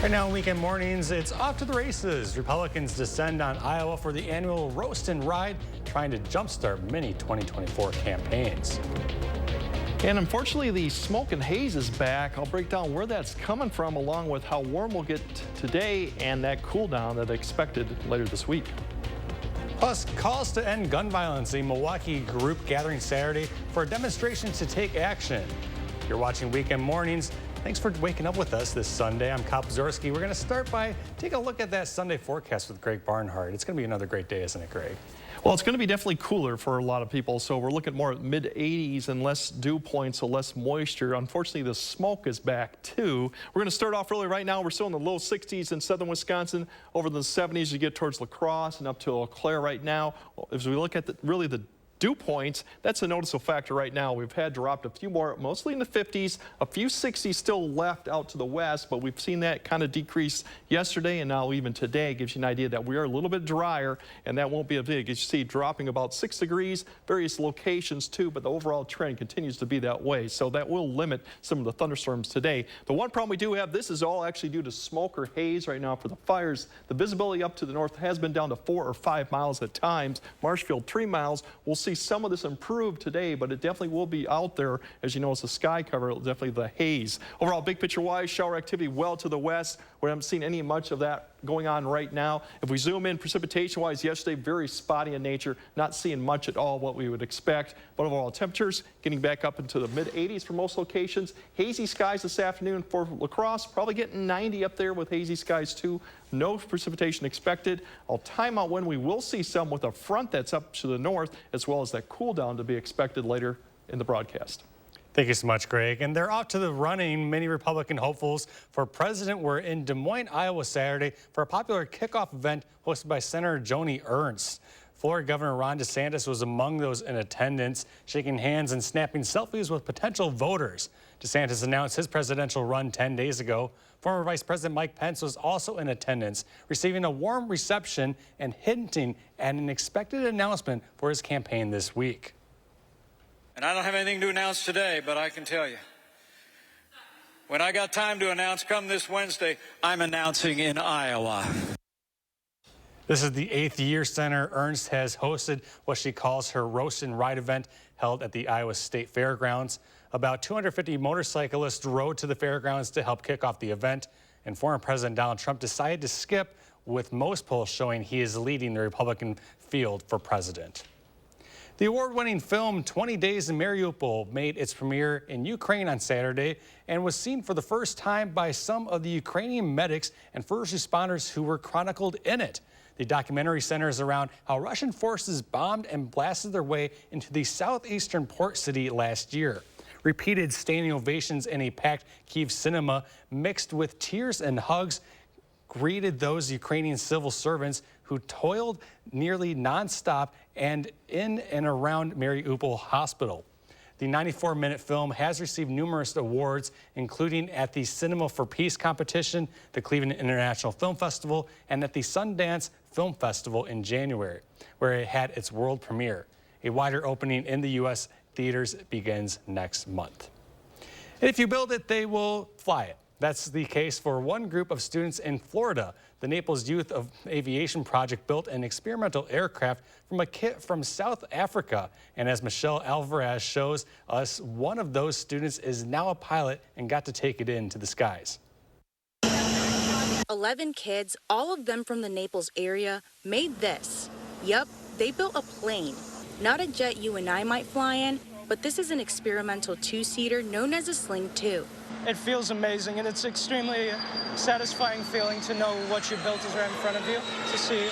Right now, weekend mornings, it's off to the races. Republicans descend on Iowa for the annual Roast and Ride, trying to jumpstart many 2024 campaigns. And unfortunately, the smoke and haze is back. I'll break down where that's coming from, along with how warm we'll get today and that cool down that expected later this week. Plus, calls to end gun violence. A Milwaukee group gathering Saturday for a demonstration to take action. You're watching Weekend Mornings. Thanks for waking up with us this Sunday. I'm Kyle Pazorski. We're going to start by taking a look at that Sunday forecast with Greg Barnhart. It's going to be another great day, isn't it, Greg? Well, it's going to be definitely cooler for a lot of people. So we're looking more at mid-80s and less dew points, so less moisture. Unfortunately, the smoke is back too. We're going to start off early right now. We're still in the low 60s in southern Wisconsin, over the 70s you get towards La Crosse and up to Eau Claire right now. As we look at really the dew points, that's a noticeable factor right now. We've had dropped a few more, mostly in the 50s, a few 60s still left out to the west, but we've seen that kind of decrease yesterday and now even today. Gives you an idea that we are a little bit drier, and that won't be a big. You see dropping about 6 degrees, various locations too, but the overall trend continues to be that way. So that will limit some of the thunderstorms today. The one problem we do have, this is all actually due to smoke or haze right now for the fires. The visibility up to the north has been down to 4 or 5 miles at times. Marshfield 3 miles. We'll see some of this improve today, but it definitely will be out there. As you know, it's the sky cover, definitely the haze. Overall, big picture wise, shower activity well to the west. We haven't seen any much of that going on right now. If we zoom in precipitation wise, yesterday very spotty in nature, not seeing much at all what we would expect. But overall temperatures getting back up into the mid 80s for most locations. Hazy skies this afternoon for La Crosse, probably getting 90 up there with hazy skies too. No precipitation expected. I'll time out when we will see some with a front that's up to the north, as well as that cool down to be expected later in the broadcast. Thank you so much, Greg. And they're off to the running. Many Republican hopefuls for president were in Des Moines, Iowa Saturday for a popular kickoff event hosted by Senator Joni Ernst. Florida Governor Ron DeSantis was among those in attendance, shaking hands and snapping selfies with potential voters. DeSantis announced his presidential run 10 days ago. Former Vice President Mike Pence was also in attendance, receiving a warm reception and hinting at an expected announcement for his campaign this week. And I don't have anything to announce today, but I can tell you, when I got time to announce come this Wednesday, I'm announcing in Iowa. This is the 8th year Senator Ernst has hosted what she calls her Roast and Ride event held at the Iowa State Fairgrounds. About 250 motorcyclists rode to the fairgrounds to help kick off the event, and former President Donald Trump decided to skip, with most polls showing he is leading the Republican field for president. The award-winning film 20 Days in Mariupol made its premiere in Ukraine on Saturday and was seen for the first time by some of the Ukrainian medics and first responders who were chronicled in it. The documentary centers around how Russian forces bombed and blasted their way into the southeastern port city last year. Repeated standing ovations in a packed Kyiv cinema mixed with tears and hugs greeted those Ukrainian civil servants who toiled nearly nonstop and in and around Mariupol Hospital. The 94-minute film has received numerous awards, including at the Cinema for Peace competition, the Cleveland International Film Festival, and at the Sundance Film Festival in January, where it had its world premiere. A wider opening in the U.S. theaters begins next month. And if you build it, they will fly it. That's the case for one group of students in Florida. The Naples Youth of Aviation Project built an experimental aircraft from a kit from South Africa. And as Michelle Alvarez shows us, one of those students is now a pilot and got to take it into the skies. 11 kids, all of them from the Naples area, made this. Yup, they built a plane. Not a jet you and I might fly in, but this is an experimental two-seater known as a Sling 2. It feels amazing, and it's extremely satisfying feeling to know what you built is right in front of you, to see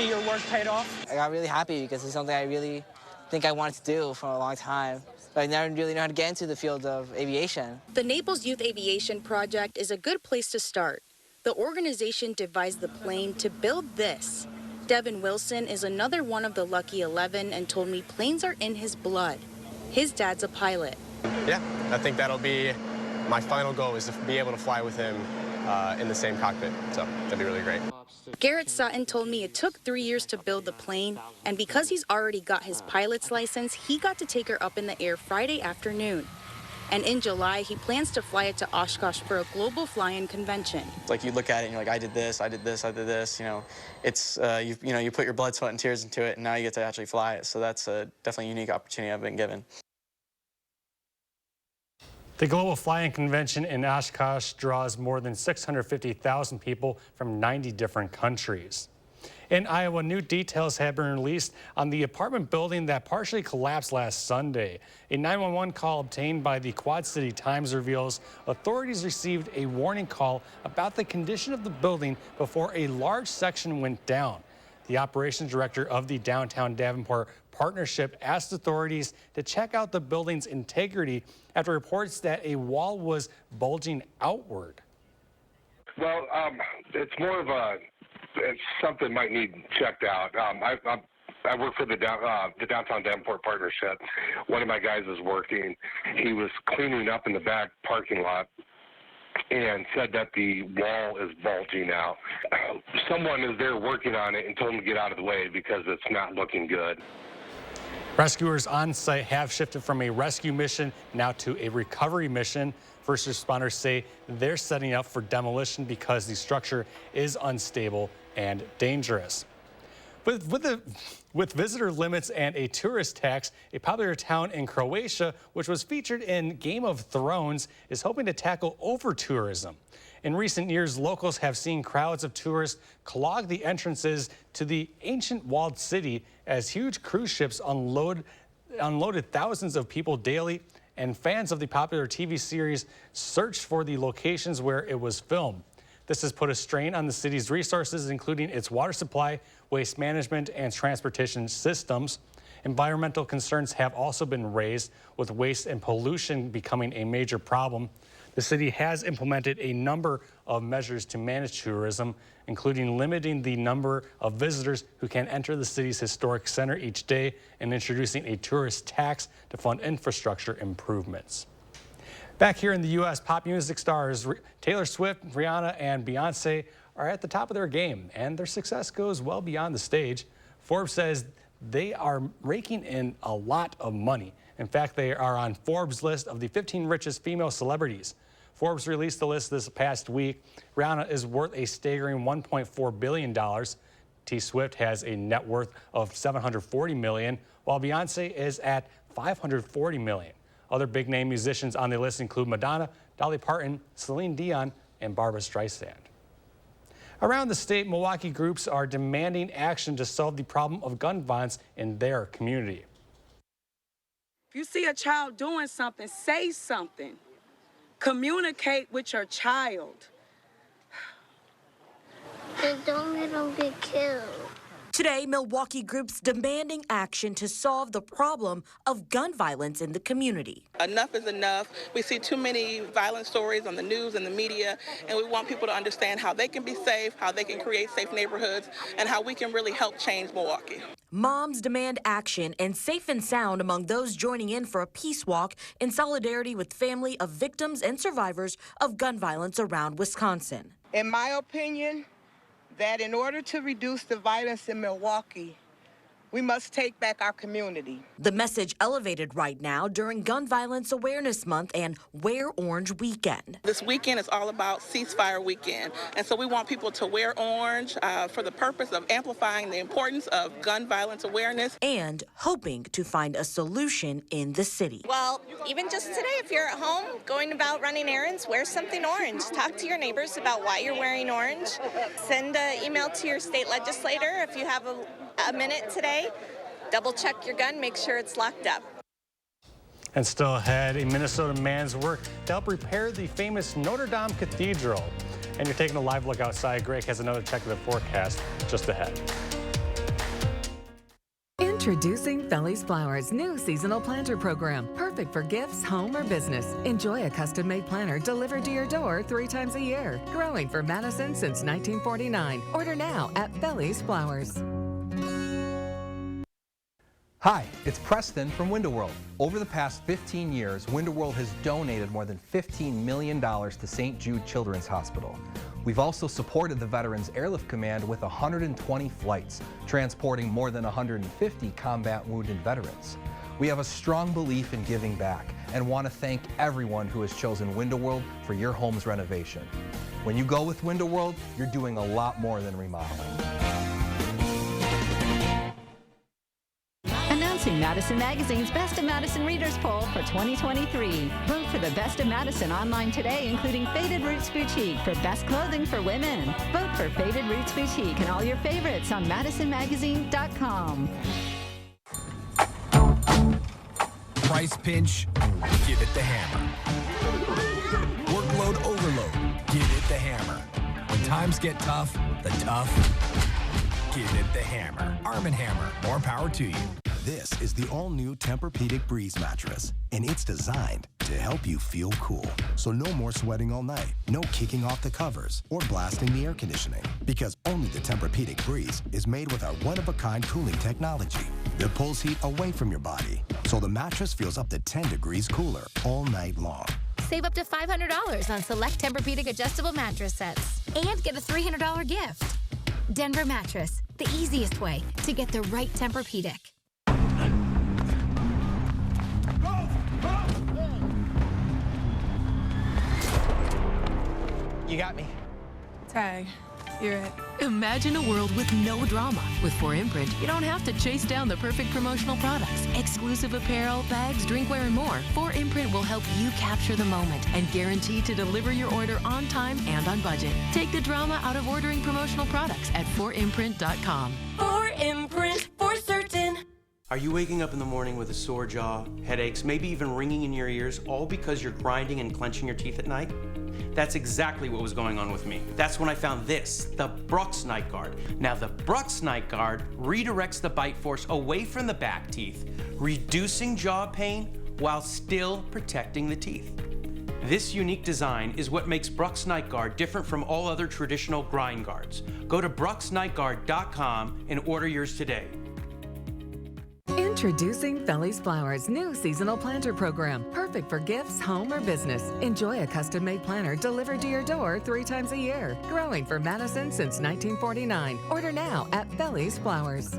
your work paid off. I got really happy because it's something I really think I wanted to do for a long time, but I never really know how to get into the field of aviation. The Naples Youth Aviation Project is a good place to start. The organization devised the plane to build this. Devin Wilson is another one of the lucky 11 and told me planes are in his blood. His dad's a pilot. Yeah, I think that'll be my final goal, is to be able to fly with him in the same cockpit. So that'd be really great. Garrett Sutton told me it took 3 years to build the plane, and because he's already got his pilot's license, he got to take her up in the air Friday afternoon. And in July, he plans to fly it to Oshkosh for a global fly-in convention. Like, you look at it and you're like, I did this, I did this, I did this. You know, it's you put your blood, sweat, and tears into it, and now you get to actually fly it. So that's a definitely unique opportunity I've been given. The Global Fly-In Convention in Oshkosh draws more than 650,000 people from 90 different countries. In Iowa, new details have been released on the apartment building that partially collapsed last Sunday. A 911 call obtained by the Quad City Times reveals authorities received a warning call about the condition of the building before a large section went down. The operations director of the downtown Davenport partnership asked authorities to check out the building's integrity after reports that a wall was bulging outward. Well, it's more of it's something might need checked out. I work for the downtown Davenport partnership. One of my guys is working. He was cleaning up in the back parking lot and said that the wall is bulging out. Someone is there working on it and told him to get out of the way because it's not looking good. Rescuers on site have shifted from a rescue mission now to a recovery mission. First responders say they're setting up for demolition because the structure is unstable and dangerous. But with visitor limits and a tourist tax, a popular town in Croatia, which was featured in Game of Thrones, is hoping to tackle over-tourism. In recent years, locals have seen crowds of tourists clog the entrances to the ancient walled city as huge cruise ships unloaded thousands of people daily, and fans of the popular TV series searched for the locations where it was filmed. This has put a strain on the city's resources, including its water supply, waste management, and transportation systems. Environmental concerns have also been raised, with waste and pollution becoming a major problem. The city has implemented a number of measures to manage tourism, including limiting the number of visitors who can enter the city's historic center each day and introducing a tourist tax to fund infrastructure improvements. Back here in the U.S., pop music stars Taylor Swift, Rihanna, and Beyonce are at the top of their game, and their success goes well beyond the stage. Forbes says they are raking in a lot of money. In fact, they are on Forbes' list of the 15 richest female celebrities. Forbes released the list this past week. Rihanna is worth a staggering $1.4 billion. T. Swift has a net worth of $740 million, while Beyonce is at $540 million. Other big-name musicians on the list include Madonna, Dolly Parton, Celine Dion, and Barbra Streisand. Around the state, Milwaukee groups are demanding action to solve the problem of gun violence in their community. If you see a child doing something, say something. Communicate with your child. Just don't let them get killed. Today, Milwaukee groups demanding action to solve the problem of gun violence in the community. Enough is enough. We see too many violent stories on the news and the media, and we want people to understand how they can be safe, how they can create safe neighborhoods, and how we can really help change Milwaukee. Moms demand action and safe and sound among those joining in for a peace walk in solidarity with family of victims and survivors of gun violence around Wisconsin. In my opinion, that in order to reduce the violence in Milwaukee, we must take back our community. The message elevated right now during Gun Violence Awareness Month and Wear Orange Weekend. This weekend is all about ceasefire weekend, and so we want people to wear orange for the purpose of amplifying the importance of gun violence awareness. And hoping to find a solution in the city. Well, even just today, if you're at home going about running errands, wear something orange. Talk to your neighbors about why you're wearing orange. Send an email to your state legislator if you have a minute today. Double check your gun, make sure it's locked up. And still ahead, a Minnesota man's work to help repair the famous Notre Dame Cathedral. And you're taking a live look outside. Greg has another check of the forecast just ahead. Introducing Feli's Flowers' new seasonal planter program. Perfect for gifts, home, or business. Enjoy a custom-made planter delivered to your door 3 times a year. Growing for Madison since 1949. Order now at Feli's Flowers. Hi, it's Preston from Window World. Over the past 15 years, Window World has donated more than $15 million to St. Jude Children's Hospital. We've also supported the Veterans Airlift Command with 120 flights, transporting more than 150 combat wounded veterans. We have a strong belief in giving back and want to thank everyone who has chosen Window World for your home's renovation. When you go with Window World, you're doing a lot more than remodeling. Announcing Madison Magazine's Best of Madison Readers Poll for 2023. Vote for the Best of Madison online today, including Faded Roots Boutique for best clothing for women. Vote for Faded Roots Boutique and all your favorites on madisonmagazine.com. Price pinch, give it the hammer. Workload overload, give it the hammer. When times get tough, the tough, give it the hammer. Arm & Hammer, more power to you. This is the all-new Tempur-Pedic Breeze mattress, and it's designed to help you feel cool. So no more sweating all night, no kicking off the covers, or blasting the air conditioning. Because only the Tempur-Pedic Breeze is made with our one-of-a-kind cooling technology that pulls heat away from your body, so the mattress feels up to 10 degrees cooler all night long. Save up to $500 on select Tempur-Pedic adjustable mattress sets and get a $300 gift. Denver Mattress, the easiest way to get the right Tempur-Pedic. You got me. Tag, you're it. Imagine a world with no drama. With 4imprint, you don't have to chase down the perfect promotional products. Exclusive apparel, bags, drinkware, and more. 4imprint will help you capture the moment and guarantee to deliver your order on time and on budget. Take the drama out of ordering promotional products at 4imprint.com. 4imprint, for certain. Are you waking up in the morning with a sore jaw, headaches, maybe even ringing in your ears, all because you're grinding and clenching your teeth at night? That's exactly what was going on with me. That's when I found this, the Brux Night Guard. Now the Brux Night Guard redirects the bite force away from the back teeth, reducing jaw pain while still protecting the teeth. This unique design is what makes Brux Night Guard different from all other traditional grind guards. Go to bruxnightguard.com and order yours today. Introducing Feli's Flowers' new seasonal planter program. Perfect for gifts, home, or business. Enjoy a custom-made planter delivered to your door 3 times a year. Growing for Madison since 1949. Order now at Feli's Flowers.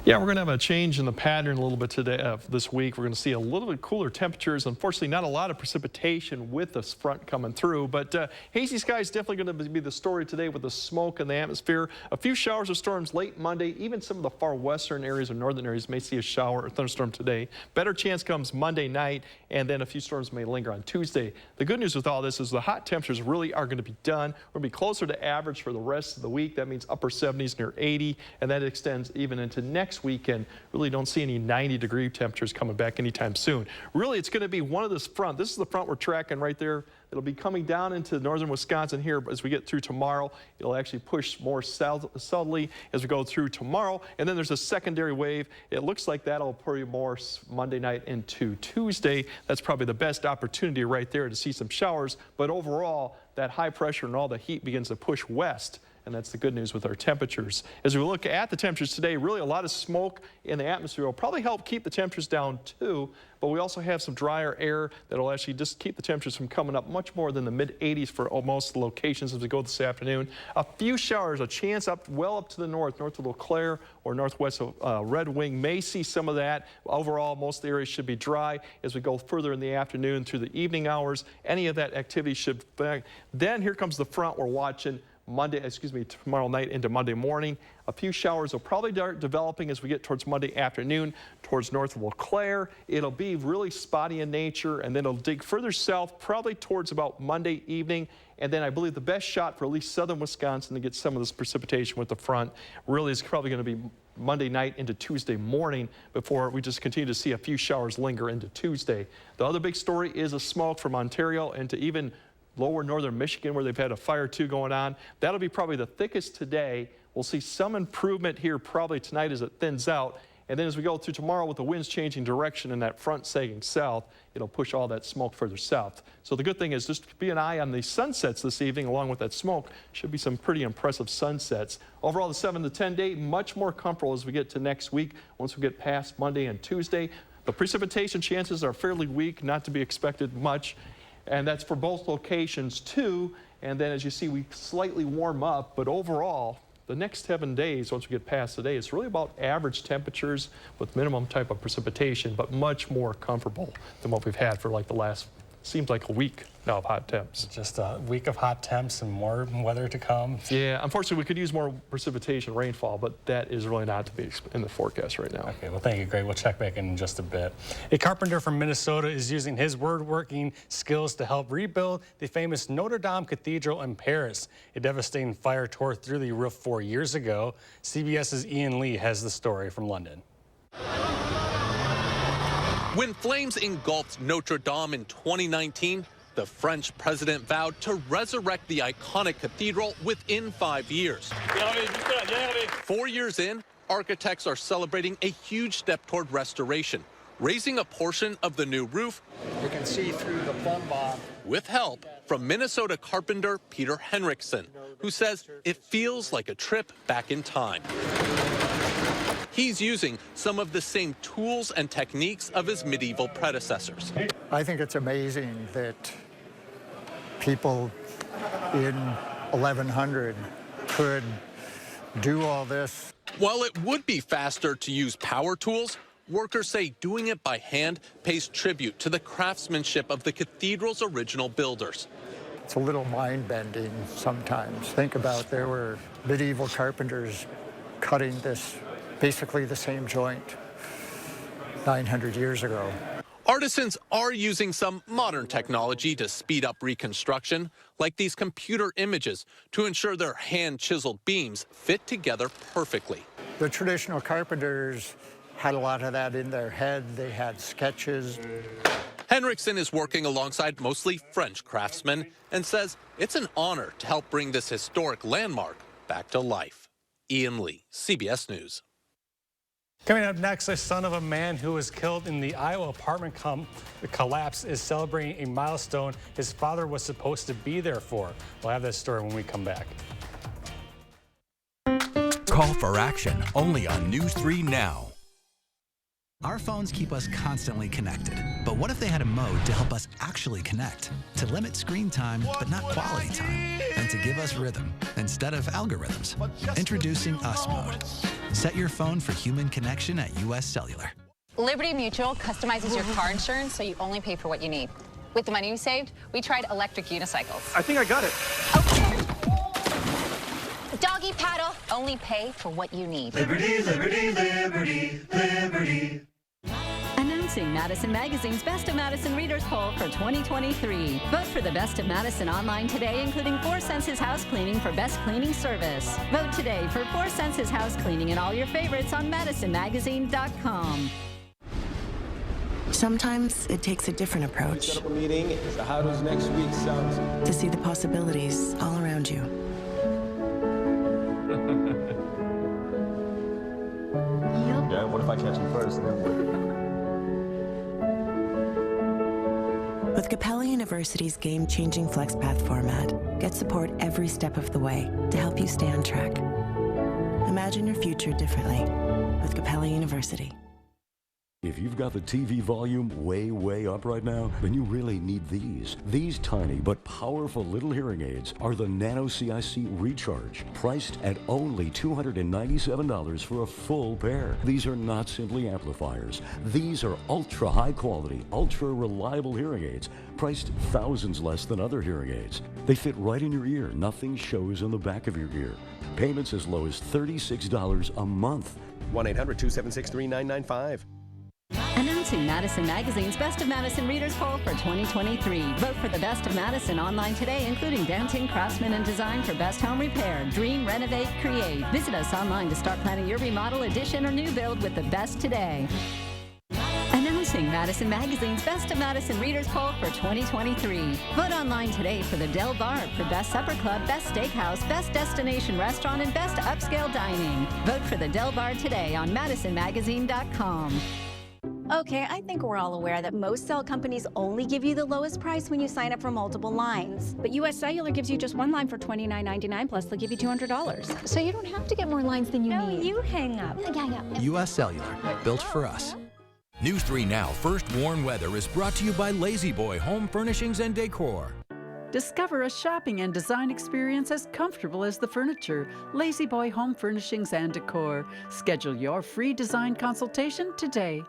Yeah, we're going to have a change in the pattern a little bit today. This week, we're going to see a little bit cooler temperatures. Unfortunately, not a lot of precipitation with this front coming through, but hazy sky is definitely going to be the story today with the smoke in the atmosphere. A few showers or storms late Monday. Even some of the far western areas or northern areas may see a shower or thunderstorm today. Better chance comes Monday night, and then a few storms may linger on Tuesday. The good news with all this is the hot temperatures really are going to be done. We're going to be closer to average for the rest of the week. That means upper 70s near 80, and that extends even into next weekend. Really don't see any 90-degree temperatures coming back anytime soon. Really, it's going to be one of this front. This is the front we're tracking right there. It'll be coming down into northern Wisconsin here as we get through tomorrow. It'll actually push more southerly as we go through tomorrow. And then there's a secondary wave. It looks like that'll pour more Monday night into Tuesday. That's probably the best opportunity right there to see some showers. But overall, that high pressure and all the heat begins to push west. And that's the good news with our temperatures. As we look at the temperatures today, really a lot of smoke in the atmosphere will probably help keep the temperatures down too, but we also have some drier air that will actually just keep the temperatures from coming up much more than the mid-80s for most of the locations as we go this afternoon. A few showers, a chance well up to the north of Eau Claire or northwest of Red Wing may see some of that. Overall, most of the areas should be dry as we go further in the afternoon through the evening hours. Any of that activity should back. Then here comes the front we're watching. Tomorrow night into Monday morning. A few showers will probably start developing as we get towards Monday afternoon, towards north of Eau Claire. It'll be really spotty in nature, and then it'll dig further south, probably towards about Monday evening. And then I believe the best shot for at least southern Wisconsin to get some of this precipitation with the front really is probably going to be Monday night into Tuesday morning before we just continue to see a few showers linger into Tuesday. The other big story is a smoke from Ontario into even lower northern Michigan, where they've had a fire or two going on. That'll be probably the thickest today. We'll see some improvement here probably tonight as it thins out. And then as we go through tomorrow with the winds changing direction and that front sagging south, it'll push all that smoke further south. So the good thing is just be an eye on the sunsets this evening along with that smoke. Should be some pretty impressive sunsets. Overall, the 7 to 10 day, much more comfortable as we get to next week. Once we get past Monday and Tuesday, the precipitation chances are fairly weak, not to be expected much. And that's for both locations too. And then as you see, we slightly warm up, but overall, the next 7 days, once we get past today, it's really about average temperatures with minimum type of precipitation, but much more comfortable than what we've had for like the last, seems like a week now of hot temps. Just a week of hot temps and more weather to come. Yeah, unfortunately, we could use more precipitation, rainfall, but that is really not to be in the forecast right now. Okay, well, thank you, Greg. We'll check back in just a bit. A carpenter from Minnesota is using his woodworking skills to help rebuild the famous Notre Dame Cathedral in Paris. A devastating fire tore through the roof 4 years ago. CBS's Ian Lee has the story from London. When flames engulfed Notre Dame in 2019, the French president vowed to resurrect the iconic cathedral within 5 years. 4 years in, architects are celebrating a huge step toward restoration, raising a portion of the new roof. You can see through the plumb bob. With help from Minnesota carpenter Peter Henriksen, who says it feels like a trip back in time. He's using some of the same tools and techniques of his medieval predecessors. I think it's amazing that people in 1100 could do all this. While it would be faster to use power tools, workers say doing it by hand pays tribute to the craftsmanship of the cathedral's original builders. It's a little mind-bending sometimes. Think about there were medieval carpenters cutting this, basically the same joint 900 years ago. Artisans are using some modern technology to speed up reconstruction, like these computer images, to ensure their hand-chiseled beams fit together perfectly. The traditional carpenters had a lot of that in their head. They had sketches. Henriksen is working alongside mostly French craftsmen and says it's an honor to help bring this historic landmark back to life. Ian Lee, CBS News. Coming up next, a son of a man who was killed in the Iowa apartment collapse is celebrating a milestone his father was supposed to be there for. We'll have that story when we come back. Call for action only on News 3 Now. Our phones keep us constantly connected. But what if they had a mode to help us actually connect? To limit screen time, but not quality time. And to give us rhythm instead of algorithms. Introducing Us Mode. Set your phone for human connection at US Cellular. Liberty Mutual customizes your car insurance so you only pay for what you need. With the money we saved, we tried electric unicycles. I think I got it. Doggy paddle, only pay for what you need. Liberty, liberty, liberty, liberty. Announcing Madison Magazine's Best of Madison Readers Poll for 2023. Vote for the Best of Madison online today, including 4 Senses House Cleaning for Best Cleaning Service. Vote today for 4 Senses House Cleaning and all your favorites on MadisonMagazine.com. Sometimes it takes a different approach. Set up a meeting. So how does next week sound? To see the possibilities all around you. Yeah, what if I catch him first? With Capella University's game-changing FlexPath format, get support every step of the way to help you stay on track. Imagine your future differently with Capella University. If you've got the TV volume way up right now, then you really need these. These tiny but powerful little hearing aids are the Nano CIC Recharge, priced at only $297 for a full pair. These are not simply amplifiers. These are ultra high quality, ultra reliable hearing aids, priced thousands less than other hearing aids. They fit right in your ear. Nothing shows in the back of your ear. Payments as low as $36 a month. 1-800-276-3995. Announcing Madison Magazine's Best of Madison Readers Poll for 2023. Vote for the Best of Madison online today, including dancing, craftsman, and design for best home repair. Dream, renovate, create. Visit us online to start planning your remodel, addition, or new build with the best today. Announcing Madison Magazine's Best of Madison Readers Poll for 2023. Vote online today for the Del Bar for Best Supper Club, Best Steakhouse, Best Destination Restaurant, and Best Upscale Dining. Vote for the Del Bar today on MadisonMagazine.com. Okay, I think we're all aware that most cell companies only give you the lowest price when you sign up for multiple lines. But US Cellular gives you just one line for $29.99, plus they'll give you $200. So you don't have to get more lines than you need. No, you hang up. Yeah. US Cellular, built for us. News 3 Now First Warn Weather is brought to you by Lazy Boy Home Furnishings and Decor. Discover a shopping and design experience as comfortable as the furniture. Lazy Boy Home Furnishings and Decor. Schedule your free design consultation today.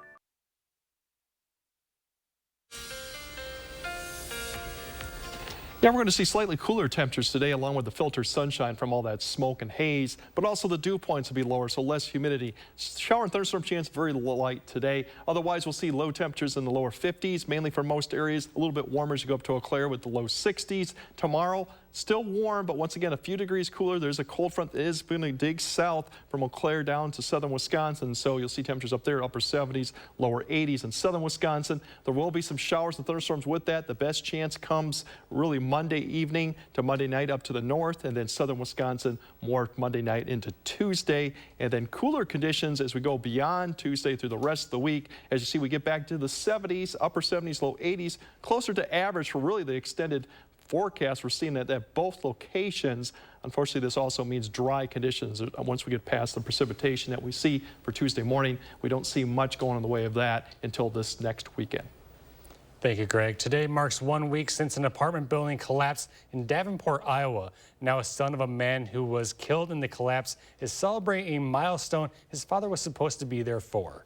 Yeah, we're going to see slightly cooler temperatures today along with the filtered sunshine from all that smoke and haze, but also the dew points will be lower, so less humidity. Shower and thunderstorm chance very light today. Otherwise, we'll see low temperatures in the lower 50s, mainly for most areas. A little bit warmer as you go up to Eau Claire with the low 60s. Tomorrow, still warm, but once again, a few degrees cooler. There's a cold front that is going to dig south from Eau Claire down to southern Wisconsin, so you'll see temperatures up there, upper 70s, lower 80s in southern Wisconsin. There will be some showers and thunderstorms with that. The best chance comes really Monday evening to Monday night up to the north, and then southern Wisconsin more Monday night into Tuesday, and then cooler conditions as we go beyond Tuesday through the rest of the week. As you see, we get back to the 70s, upper 70s, low 80s, closer to average for really the extended forecast. We're seeing that at both locations. Unfortunately, this also means dry conditions. Once we get past the precipitation that we see for Tuesday morning, we don't see much going in the way of that until this next weekend. Thank you, Greg. Today marks 1 week since an apartment building collapsed in Davenport, Iowa. Now a son of a man who was killed in the collapse is celebrating a milestone his father was supposed to be there for.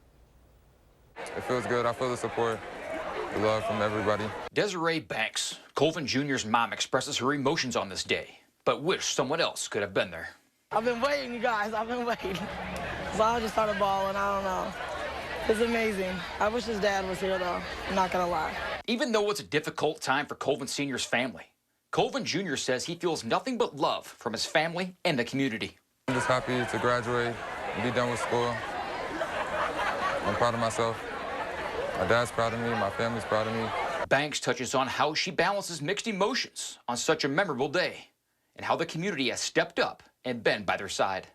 It feels good. I feel the support, the love from everybody. Desiree Banks, Colvin Jr.'s mom, expresses her emotions on this day, but wished someone else could have been there. I've been waiting, you guys. I've been waiting. So I just started bawling. I don't know. It's amazing. I wish his dad was here, though. I'm not going to lie. Even though it's a difficult time for Colvin Sr.'s family, Colvin Jr. says he feels nothing but love from his family and the community. I'm just happy to graduate and be done with school. I'm proud of myself. My dad's proud of me. My family's proud of me. Banks touches on how she balances mixed emotions on such a memorable day and how the community has stepped up and been by their side.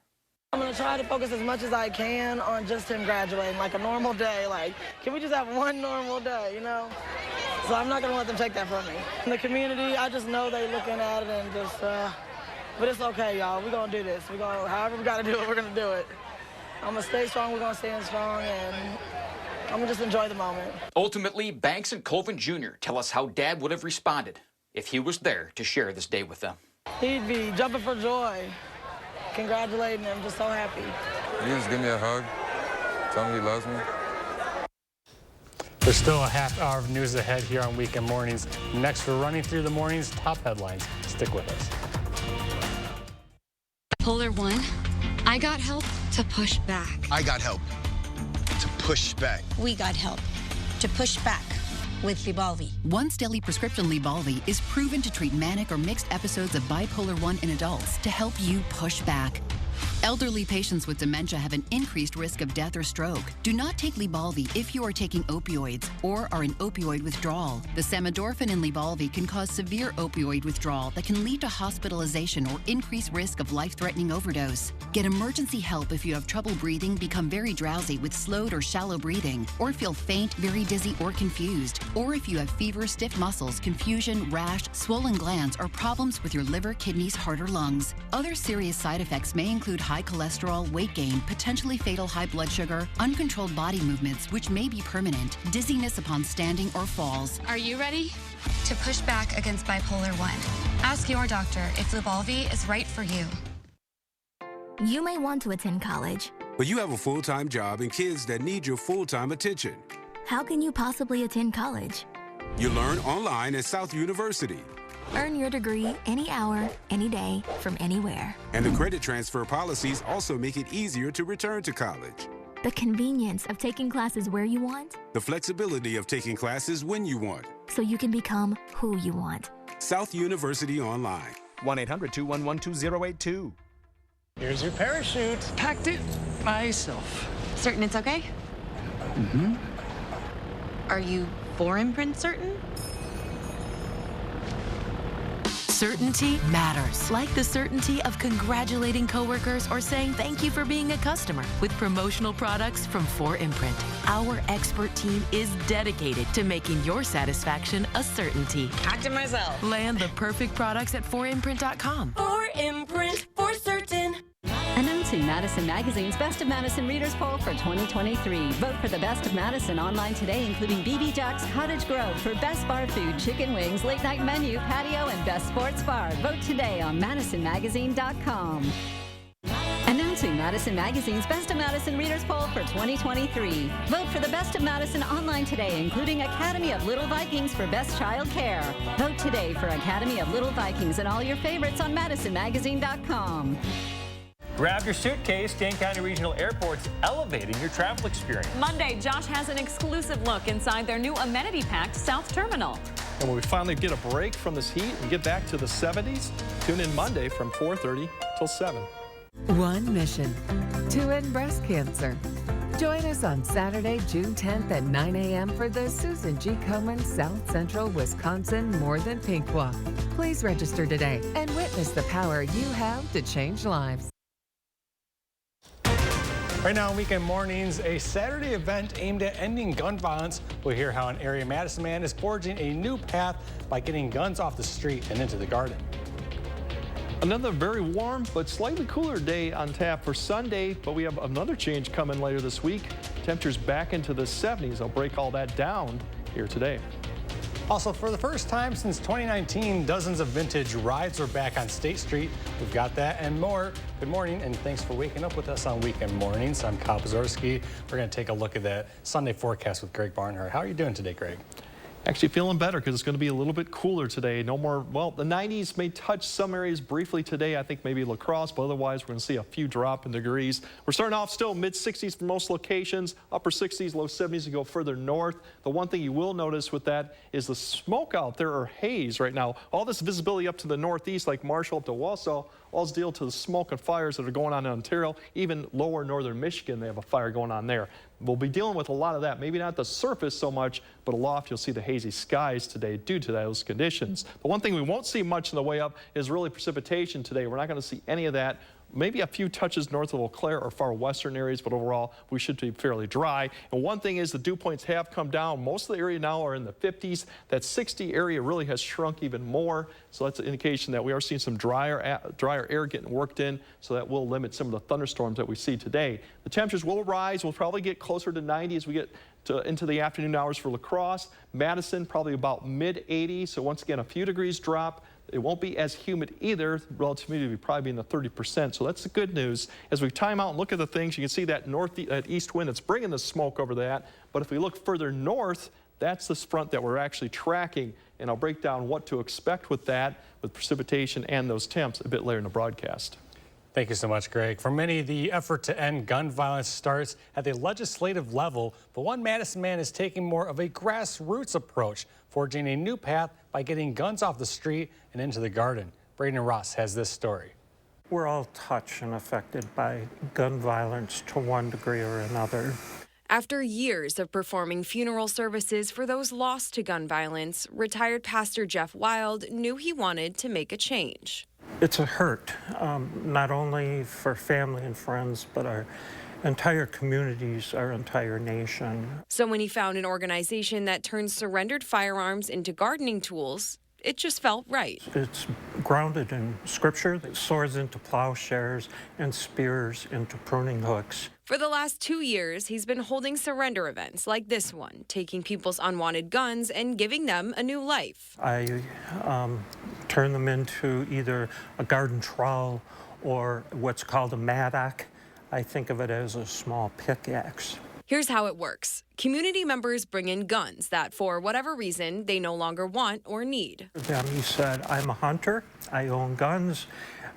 I'm going to try to focus as much as I can on just him graduating, like a normal day. Like, can we just have one normal day, you know? So I'm not going to let them take that from me. In the community, I just know they looking at it and just, but it's okay, y'all. We're going to do this. We're going to, however we got to do it, we're going to do it. I'm going to stay strong. We're going to stand strong, and I'm going to just enjoy the moment. Ultimately, Banks and Colvin Jr. tell us how Dad would have responded if he was there to share this day with them. He'd be jumping for joy, congratulating him, just so happy. You just give me a hug, tell me he loves me. There's still a half hour of news ahead here on Weekend Mornings. Next, we're running through the morning's top headlines. Stick with us. Polar One, I got help to push back. I got help to push back. We got help to push back with Lybalvi. Once daily prescription Lybalvi is proven to treat manic or mixed episodes of bipolar 1 in adults to help you push back. Elderly patients with dementia have an increased risk of death or stroke. Do not take Lybalvi if you are taking opioids or are in opioid withdrawal. The samidorphan in Lybalvi can cause severe opioid withdrawal that can lead to hospitalization or increased risk of life-threatening overdose. Get emergency help if you have trouble breathing, become very drowsy with slowed or shallow breathing, or feel faint, very dizzy, or confused, or if you have fever, stiff muscles, confusion, rash, swollen glands, or problems with your liver, kidneys, heart, or lungs. Other serious side effects may include high cholesterol, weight gain, potentially fatal high blood sugar, uncontrolled body movements, which may be permanent, dizziness upon standing or falls. Are you ready to push back against bipolar 1? Ask your doctor if Lybalvi is right for you. You may want to attend college, but you have a full-time job and kids that need your full-time attention. How can you possibly attend college? You learn online at South University. Earn your degree any hour, any day, from anywhere. And the credit transfer policies also make it easier to return to college. The convenience of taking classes where you want. The flexibility of taking classes when you want. So you can become who you want. South University Online. 1-800-211-2082. Here's your parachute. Packed it myself. Certain it's okay? Mm-hmm. Are you for imprint certain? Certainty matters. Like the certainty of congratulating coworkers or saying thank you for being a customer with promotional products from 4imprint. Our expert team is dedicated to making your satisfaction a certainty. Packed it myself. Land the perfect products at 4imprint.com. 4imprint, for certain. An Announcing Madison Magazine's Best of Madison Readers Poll for 2023. Vote for the Best of Madison online today, including BB Jack's Cottage Grove for Best Bar Food, Chicken Wings, Late Night Menu, Patio, and Best Sports Bar. Vote today on MadisonMagazine.com. Announcing Madison Magazine's Best of Madison Readers Poll for 2023. Vote for the Best of Madison online today, including Academy of Little Vikings for Best Child Care. Vote today for Academy of Little Vikings and all your favorites on MadisonMagazine.com. Grab your suitcase. Dane County Regional Airport's elevating your travel experience. Monday, Josh has an exclusive look inside their new amenity-packed South Terminal. And when we finally get a break from this heat and get back to the 70s, tune in Monday from 4:30 till 7. One mission, to end breast cancer. Join us on Saturday, June 10th at 9 a.m. for the Susan G. Komen South Central Wisconsin More Than Pink Walk. Please register today and witness the power you have to change lives. Right now on Weekend Mornings, a Saturday event aimed at ending gun violence. We'll hear how an area Madison man is forging a new path by getting guns off the street and into the garden. Another very warm but slightly cooler day on tap for Sunday, but we have another change coming later this week. Temperatures back into the 70s. I'll break all that down here today. Also, for the first time since 2019, dozens of vintage rides are back on State Street. We've got that and more. Good morning, and thanks for waking up with us on Weekend Mornings. I'm Kyle Pazorski. We're going to take a look at that Sunday forecast with Greg Barnhart. How are you doing today, Greg? Actually feeling better because it's going to be a little bit cooler today. No more, well, the 90s may touch some areas briefly today. I think maybe La Crosse, but otherwise we're going to see a few drop in degrees. We're starting off still mid-60s for most locations, upper 60s, low 70s to go further north. The one thing you will notice with that is the smoke out there, or haze right now. All this visibility up to the northeast, like Marshall up to Wausau, all's due to the smoke and fires that are going on in Ontario. Even lower northern Michigan, they have a fire going on there. We'll be dealing with a lot of that, maybe not the surface so much, but aloft you'll see the hazy skies today due to those conditions. The one thing we won't see much on the way up is really precipitation today. We're not going to see any of that. Maybe a few touches north of Eau Claire or far western areas, but overall we should be fairly dry. And one thing is the dew points have come down. Most of the area now are in the 50s. That 60 area really has shrunk even more. So that's an indication that we are seeing some drier air getting worked in. So that will limit some of the thunderstorms that we see today. The temperatures will rise. We'll probably get closer to 90 as we get into the afternoon hours for La Crosse. Madison, probably about mid-80s. So once again, a few degrees drop. It won't be as humid either. Relative humidity will probably be in the 30%. So that's the good news. As we time out and look at the things, you can see that east wind that's bringing the smoke over that. But if we look further north, that's this front that we're actually tracking. And I'll break down what to expect with that, with precipitation and those temps a bit later in the broadcast. Thank you so much, Greg. For many, the effort to end gun violence starts at the legislative level, but one Madison man is taking more of a grassroots approach, forging a new path by getting guns off the street and into the garden. Braden Ross has this story. We're all touched and affected by gun violence to one degree or another. After years of performing funeral services for those lost to gun violence, retired Pastor Jeff Wild knew he wanted to make a change. It's a hurt, not only for family and friends, but our entire communities, our entire nation. So when he found an organization that turns surrendered firearms into gardening tools, it just felt right. It's grounded in scripture, swords into plowshares and spears into pruning hooks. For the last 2 years, he's been holding surrender events like this one, taking people's unwanted guns and giving them a new life. I turn them into either a garden trowel or what's called a mattock. I think of it as a small pickaxe. Here's how it works. Community members bring in guns that, for whatever reason, they no longer want or need. Then he said, I'm a hunter, I own guns,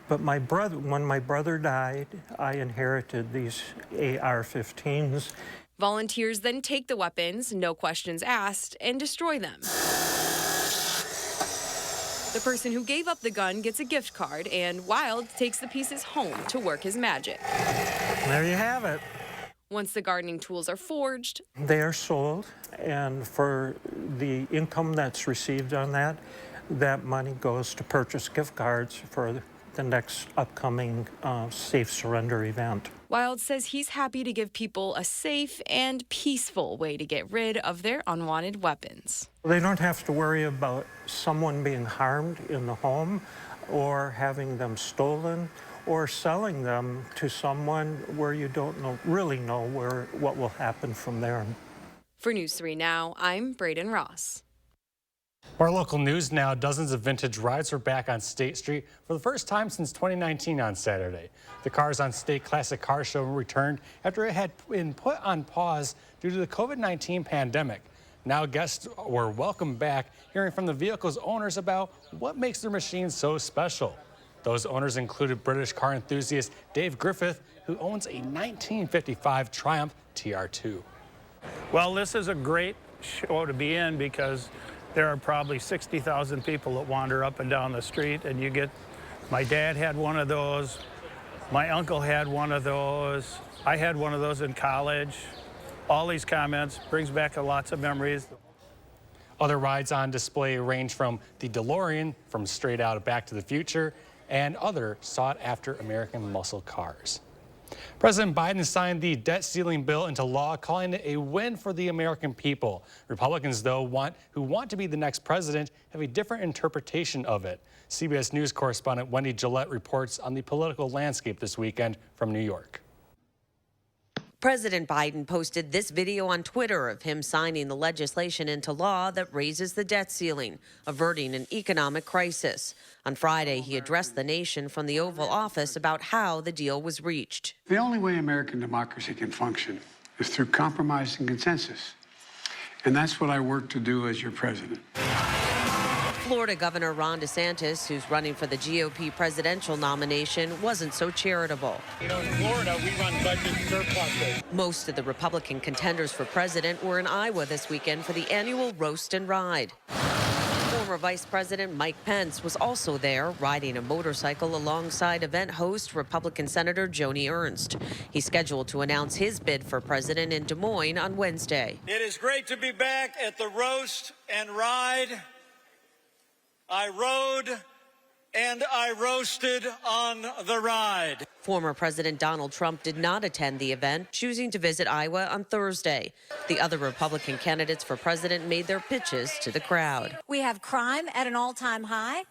but when my brother died, I inherited these AR-15s. Volunteers then take the weapons, no questions asked, and destroy them. The person who gave up the gun gets a gift card, and Wild takes the pieces home to work his magic. There you have it. Once the gardening tools are forged, they are sold, and for the income that's received on that, that money goes to purchase gift cards for the next upcoming safe surrender event. Wild says he's happy to give people a safe and peaceful way to get rid of their unwanted weapons. They don't have to worry about someone being harmed in the home or having them stolen or selling them to someone where you don't really know what will happen from there. For News 3 Now, I'm Braden Ross. Our local news now. Dozens of vintage rides are back on State Street for the first time since 2019 on Saturday. The Cars on State Classic Car Show returned after it had been put on pause due to the COVID-19 pandemic. Now guests were welcomed back, hearing from the vehicle's owners about what makes their machines so special. Those owners included British car enthusiast Dave Griffith, who owns a 1955 Triumph TR2. Well, this is a great show to be in because there are probably 60,000 people that wander up and down the street, and you get, my dad had one of those, my uncle had one of those, I had one of those in college. All these comments brings back lots of memories. Other rides on display range from the DeLorean from Straight Out of Back to the Future and other sought-after American muscle cars. President Biden signed the debt ceiling bill into law, calling it a win for the American people. Republicans, though, who want to be the next president have a different interpretation of it. CBS News correspondent Wendy Gillette reports on the political landscape this weekend from New York. President Biden posted this video on Twitter of him signing the legislation into law that raises the debt ceiling, averting an economic crisis. On Friday, he addressed the nation from the Oval Office about how the deal was reached. The only way American democracy can function is through compromise and consensus. And that's what I work to do as your president. Florida Governor Ron DeSantis, who's running for the GOP presidential nomination, wasn't so charitable. You know, in Florida, we run budget surpluses. Most of the Republican contenders for president were in Iowa this weekend for the annual Roast and Ride. Former Vice President Mike Pence was also there, riding a motorcycle alongside event host Republican Senator Joni Ernst. He's scheduled to announce his bid for president in Des Moines on Wednesday. It is great to be back at the Roast and Ride. I rode and I roasted on the ride. Former President Donald Trump did not attend the event, choosing to visit Iowa on Thursday. The other Republican candidates for president made their pitches to the crowd. We have crime at an all-time high.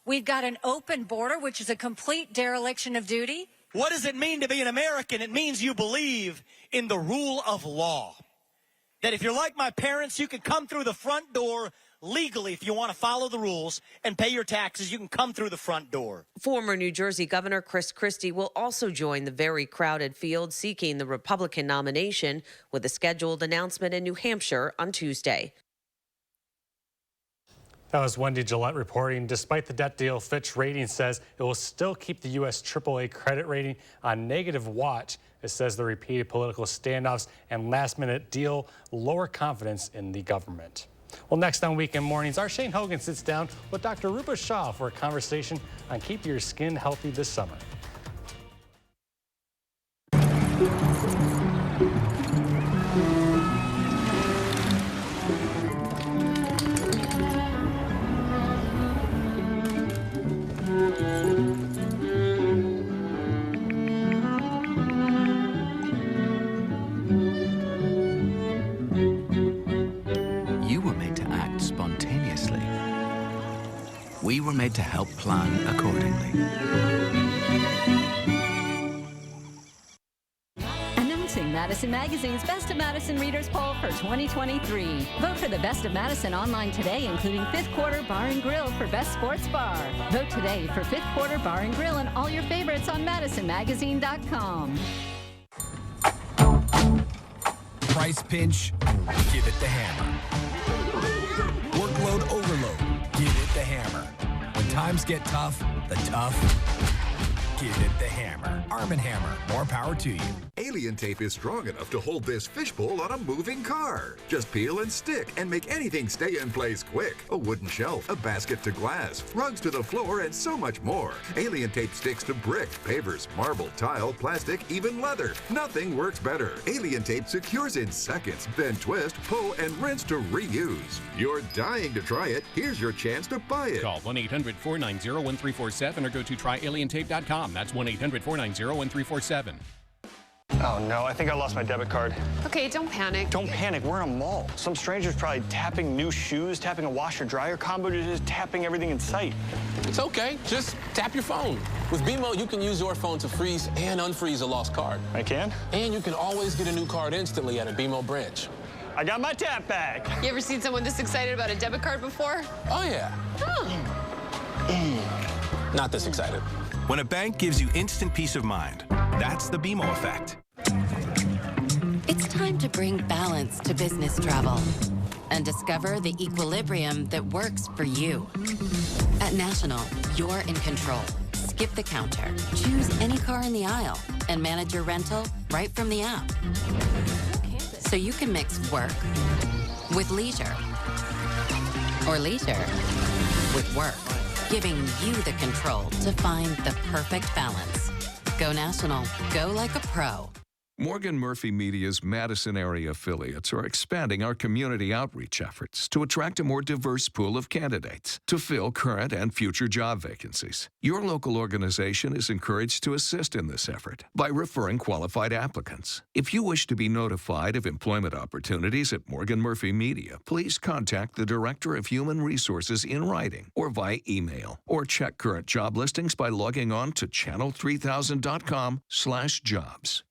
We've got an open border, which is a complete dereliction of duty. What does it mean to be an American? It means you believe in the rule of law. That if you're like my parents, you can come through the front door legally. If you want to follow the rules and pay your taxes, you can come through the front door. Former New Jersey Governor Chris Christie will also join the very crowded field seeking the Republican nomination, with a scheduled announcement in New Hampshire on Tuesday. That was Wendy Gillette reporting. Despite the debt deal, Fitch Ratings says it will still keep the U.S. AAA credit rating on negative watch. It says the repeated political standoffs and last-minute deal lower confidence in the government. Well, next on Weekend Mornings, our Shane Hogan sits down with Dr. Rupa Shah for a conversation on keeping your skin healthy this summer. We were made to help plan accordingly. Announcing Madison Magazine's Best of Madison Readers Poll for 2023. Vote for the Best of Madison online today, including Fifth Quarter Bar and Grill for Best Sports Bar. Vote today for Fifth Quarter Bar and Grill and all your favorites on MadisonMagazine.com. Price pinch? Give it the hammer. Workload overload? Give it the hammer. When times get tough, the tough, give it the hammer. Arm & Hammer, more power to you. Alien tape is strong enough to hold this fishbowl on a moving car. Just peel and stick and make anything stay in place quick. A wooden shelf, a basket to glass, rugs to the floor, and so much more. Alien tape sticks to brick, pavers, marble, tile, plastic, even leather. Nothing works better. Alien tape secures in seconds, then twist, pull, and rinse to reuse. You're dying to try it. Here's your chance to buy it. Call 1-800-490-1347 or go to tryalientape.com. That's 1-800-490-1347. Oh no, I think I lost my debit card. Okay, don't panic. Don't panic, we're in a mall. Some stranger's probably tapping new shoes, tapping a washer-dryer combo, just tapping everything in sight. It's okay, just tap your phone. With BMO, you can use your phone to freeze and unfreeze a lost card. I can? And you can always get a new card instantly at a BMO branch. I got my tap back. You ever seen someone this excited about a debit card before? Oh yeah. Not this excited. When a bank gives you instant peace of mind, that's the BMO effect. It's time to bring balance to business travel and discover the equilibrium that works for you. At National, you're in control. Skip the counter, choose any car in the aisle, and manage your rental right from the app. So you can mix work with leisure, or leisure with work, giving you the control to find the perfect balance. Go National. Go like a pro. Morgan Murphy Media's Madison area affiliates are expanding our community outreach efforts to attract a more diverse pool of candidates to fill current and future job vacancies. Your local organization is encouraged to assist in this effort by referring qualified applicants. If you wish to be notified of employment opportunities at Morgan Murphy Media, please contact the Director of Human Resources in writing or via email, or check current job listings by logging on to channel3000.com/jobs.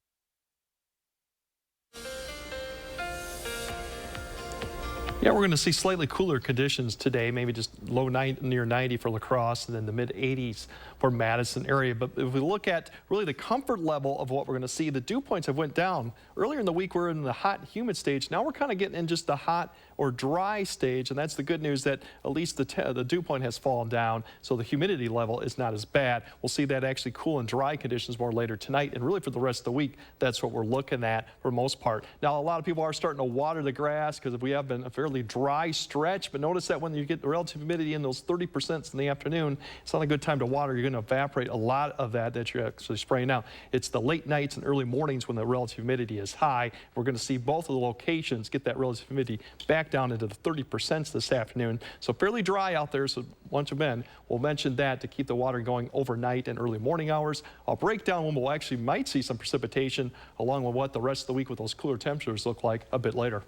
Yeah, we're going to see slightly cooler conditions today, maybe just near 90 for La Crosse and then the mid-80s for Madison area. But if we look at really the comfort level of what we're going to see, the dew points have went down. Earlier in the week, we were in the hot, humid stage. Now we're kind of getting in just the hot or dry stage, and that's the good news that at least the dew point has fallen down, so the humidity level is not as bad. We'll see that actually cool and dry conditions more later tonight, and really for the rest of the week, that's what we're looking at for the most part. Now, a lot of people are starting to water the grass because we have been a fairly dry stretch, but notice that when you get the relative humidity in those 30% in the afternoon, it's not a good time to water. You're going to evaporate a lot of that you're actually spraying out. It's the late nights and early mornings when the relative humidity is high. We're going to see both of the locations get that relative humidity back down into the 30% this afternoon. So fairly dry out there. So once again, we'll mention that to keep the water going overnight and early morning hours. I'll break down when we'll actually might see some precipitation along with what the rest of the week with those cooler temperatures look like a bit later.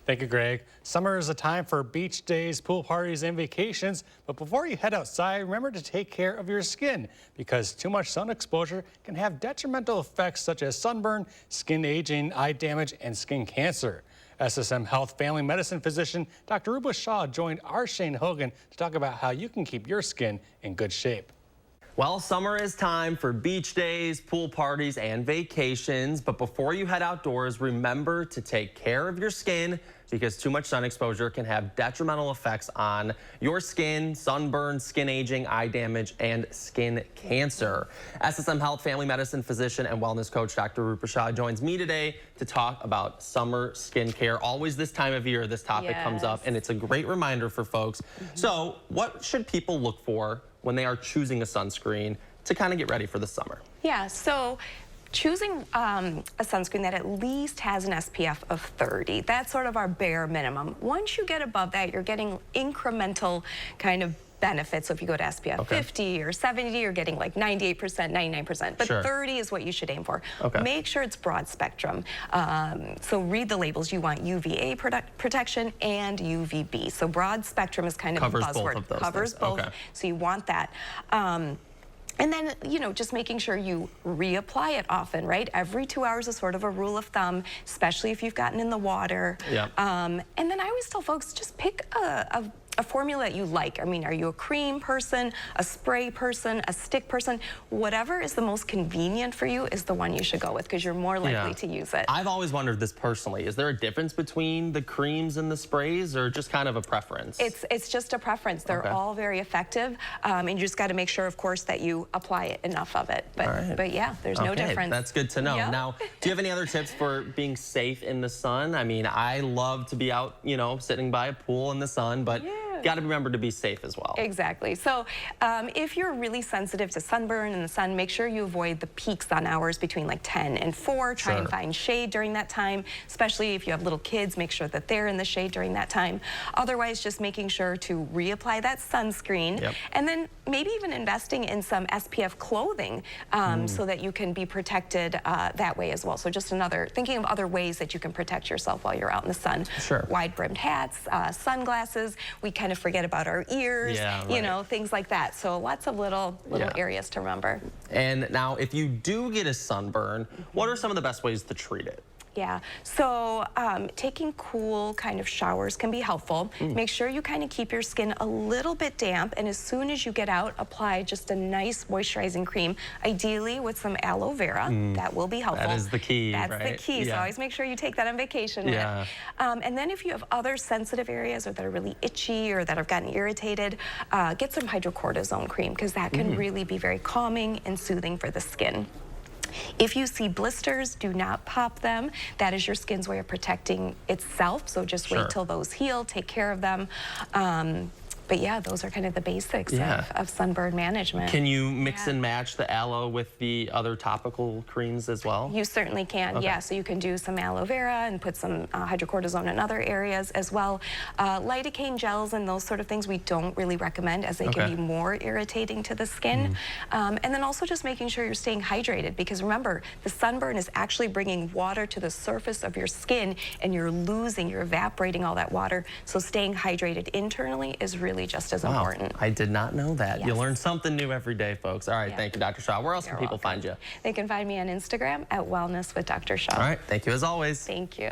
Thank you, Greg. Summer is a time for beach days, pool parties, and vacations. But before you head outside, remember to take care of your skin, because too much sun exposure can have detrimental effects such as sunburn, skin aging, eye damage, and skin cancer. SSM Health Family Medicine physician Dr. Rupa Shah joined our Shane Hogan to talk about how you can keep your skin in good shape. Well, summer is time for beach days, pool parties, and vacations. But before you head outdoors, remember to take care of your skin, because too much sun exposure can have detrimental effects on your skin, sunburn, skin aging, eye damage, and skin cancer. SSM Health Family Medicine physician and wellness coach Dr. Rupa Shah joins me today to talk about summer skincare. Always this time of year, this topic comes up, and it's a great reminder for folks. So what should people look for when they are choosing a sunscreen to kind of get ready for the summer? Yeah, so choosing a sunscreen that at least has an SPF of 30. That's sort of our bare minimum. Once you get above that, you're getting incremental kind of benefits. So if you go to SPF 50 or 70, you're getting like 98%, 99%. But 30 is what you should aim for. Make sure it's broad spectrum. So read the labels. You want UVA protection and UVB. So broad spectrum is kind of a buzzword. Both of those Covers things. both. So you want that. And then, you know, just making sure you reapply it often, right? Every 2 hours is sort of a rule of thumb, especially if you've gotten in the water. And then I always tell folks, just pick a formula that you like. I mean, are you a cream person, a spray person, a stick person? Whatever is the most convenient for you is the one you should go with, because you're more likely to use it. I've always wondered this personally. Is there a difference between the creams and the sprays, or just kind of a preference? It's just a preference. They're all very effective, and you just got to make sure, of course, that you apply enough of it. But yeah, there's no difference. That's good to know. Now, do you have any other tips for being safe in the sun? I mean, I love to be out, you know, sitting by a pool in the sun, but got to remember to be safe as well. Exactly. So if you're really sensitive to sunburn and the sun, make sure you avoid the peaks on hours between like 10 and 4. Try and find shade during that time, especially if you have little kids, make sure that they're in the shade during that time. Otherwise, just making sure to reapply that sunscreen, and then maybe even investing in some SPF clothing so that you can be protected that way as well. So just thinking of other ways that you can protect yourself while you're out in the sun. Wide-brimmed hats, sunglasses. We kind of forget about our ears, you know, things like that. So lots of little areas to remember. And now, if you do get a sunburn, what are some of the best ways to treat it? Yeah, so taking cool kind of showers can be helpful. Make sure you kind of keep your skin a little bit damp, and as soon as you get out, apply just a nice moisturizing cream, ideally with some aloe vera. That will be helpful. That is the key, That's the key, so always make sure you take that on vacation with. And then if you have other sensitive areas or that are really itchy or that have gotten irritated, get some hydrocortisone cream, because that can really be very calming and soothing for the skin. If you see blisters, do not pop them. That is your skin's way of protecting itself, so just wait till those heal, take care of them. But yeah, those are kind of the basics of sunburn management. Can you mix and match the aloe with the other topical creams as well? You certainly can, yeah. So you can do some aloe vera and put some hydrocortisone in other areas as well. Lidocaine gels and those sort of things we don't really recommend, as they can be more irritating to the skin. And then also just making sure you're staying hydrated, because remember, the sunburn is actually bringing water to the surface of your skin, and you're evaporating all that water. So staying hydrated internally is really just as important. I did not know that. You learn something new every day, folks. All right, thank you, Dr. Shaw. Where else can people find you? They can find me on Instagram at Wellness with Dr. Shaw. All right, thank you as always. Thank you.